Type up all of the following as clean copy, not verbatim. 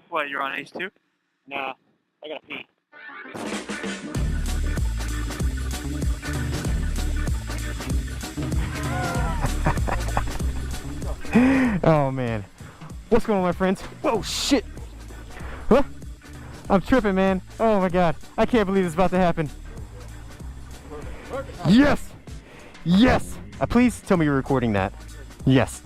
What, you're on H2? Nah, I gotta pee. Oh man, what's going on, my friends? Whoa, shit! Huh? I'm tripping, man. Oh my god, I can't believe this is about to happen. Yes! Yes! Please tell me you're recording that. Yes.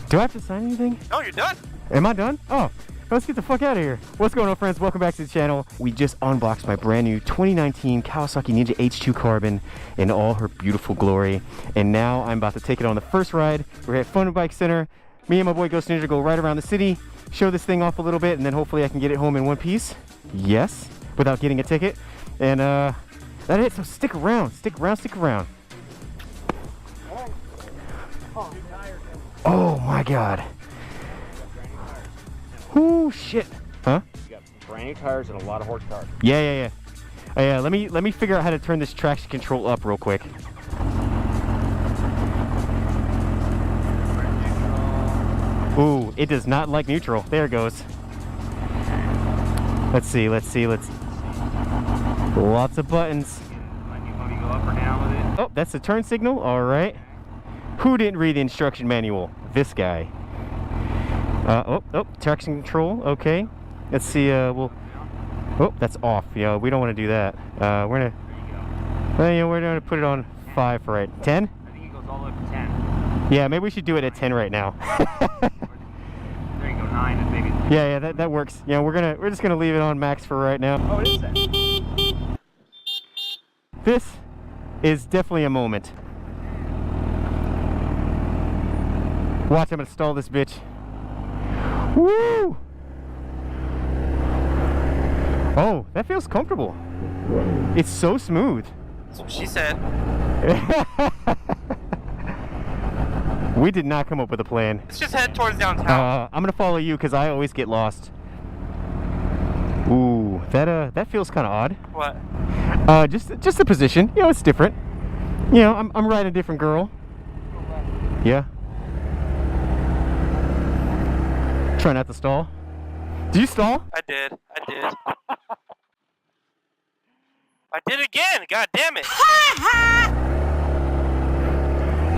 Do I have to sign anything? No, you're done. Am I done? Oh, let's get the fuck out of here. What's going on, friends? Welcome back to the channel. We just unboxed my brand new 2019 Kawasaki Ninja H2 Carbon in all her beautiful glory. And now I'm about to take it on the first ride. We're at Fun Bike Center. Me and my boy Ghost Ninja go right around the city, show this thing off a little bit, and then hopefully I can get it home in one piece. Yes, without getting a ticket. And that's it, so stick around, stick around, stick around. Oh my god. Oh shit. Huh? You got brand new tires and a lot of horsepower. Yeah. Let me figure out how to turn this traction control up real quick. Ooh, it does not like neutral. There it goes. Let's see. Lots of buttons. Might be when you go up or down with it. Oh, that's the turn signal. All right. Who didn't read the instruction manual? This guy. Oh, traction control. Okay. Let's see. Oh, that's off. Yeah, we don't want to do that. We're gonna put it on 5 for right. 10? I think it goes all the way up to 10. Yeah, maybe we should do it at 10 right now. There you go, 9 is big. Yeah, that works. Yeah, we're just gonna leave it on max for right now. Oh, it is that. This is definitely a moment. Watch, I'm gonna stall this bitch. Woo! Oh, that feels comfortable. It's so smooth. That's what she said. We did not come up with a plan. Let's just head towards downtown. I'm gonna follow you because I always get lost. Ooh, that feels kind of odd. What? Just the position. You know, it's different. You know, I'm riding a different girl. Yeah. Try not to stall. Did you stall? I did. I did again. God damn it.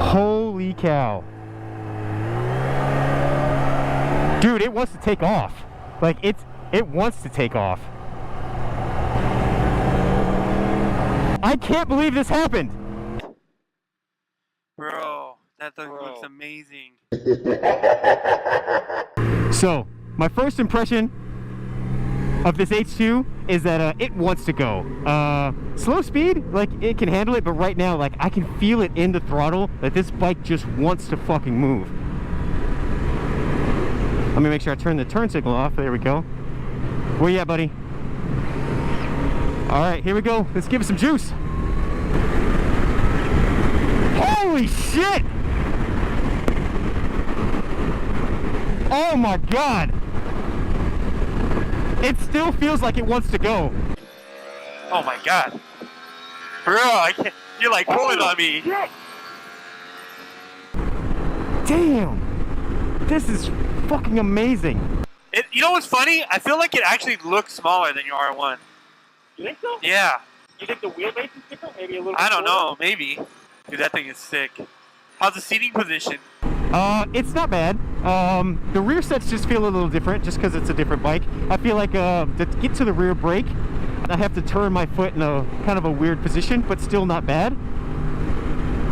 Holy cow. Dude, it wants to take off. Like, it wants to take off. I can't believe this happened. Bro, that thing looks amazing. So, my first impression of this H2 is that it wants to go. Slow speed, like, it can handle it, but right now, like, I can feel it in the throttle that this bike just wants to fucking move. Let me make sure I turn the turn signal off. There we go. Where you at, buddy? All right, here we go. Let's give it some juice. Holy shit! Oh my god! It still feels like it wants to go. Oh my god. Bro, I can't. You're like pulling on me. Damn! This is fucking amazing. You know what's funny? I feel like it actually looks smaller than your R1. You think so? Yeah. You think the wheelbase is different? Maybe a little I don't shorter? know. Maybe. Dude, that thing is sick. How's the seating position? It's not bad. The rear sets just feel a little different just because it's a different bike. I feel like to get to the rear brake, I have to turn my foot in a kind of a weird position, but still not bad.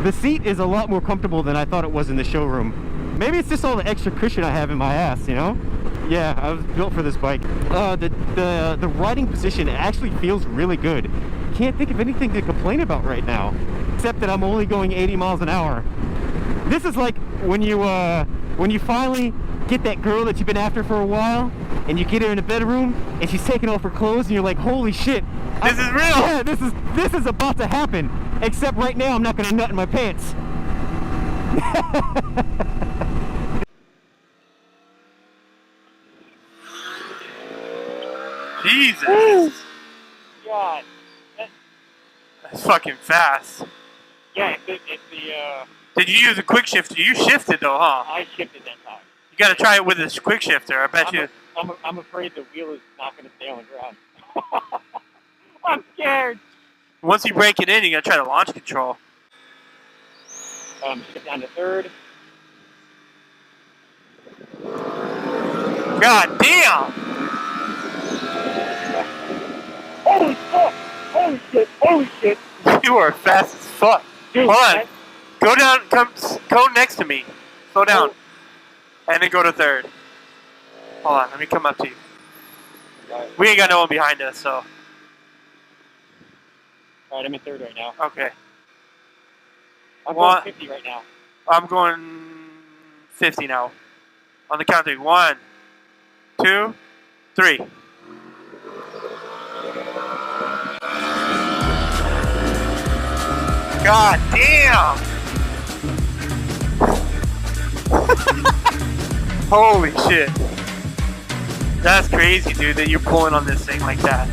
The seat is a lot more comfortable than I thought it was in the showroom. Maybe it's just all the extra cushion I have in my ass, you know? Yeah, I was built for this bike. The riding position actually feels really good. Can't think of anything to complain about right now, except that I'm only going 80 miles an hour. This is like when you finally get that girl that you've been after for a while, and you get her in the bedroom, and she's taking off her clothes, and you're like, holy shit. This is real! Yeah, this is about to happen. Except right now, I'm not gonna nut in my pants. Jesus! God. That's fucking fast. Yeah, it's the Did you use a quick shift? You shifted though, huh? I shifted that time. You gotta try it with this quick shifter. I bet you. I'm afraid the wheel is not going to stay on the ground. I'm scared. Once you break it in, you gotta try to launch control. Shift down to third. God damn! Holy fuck! Holy shit! Holy shit! You are fast as fuck. Dude, Hold on. Go down. Go next to me. Slow down. And then go to third. Hold on. Let me come up to you. Alright, We ain't got no one behind us, so. I'm in third right now. Okay. I'm One- going 50 right now. I'm going 50 now. On the count of 3. 1, 2, 3. God damn! Holy shit. That's crazy, dude, that you're pulling on this thing like that.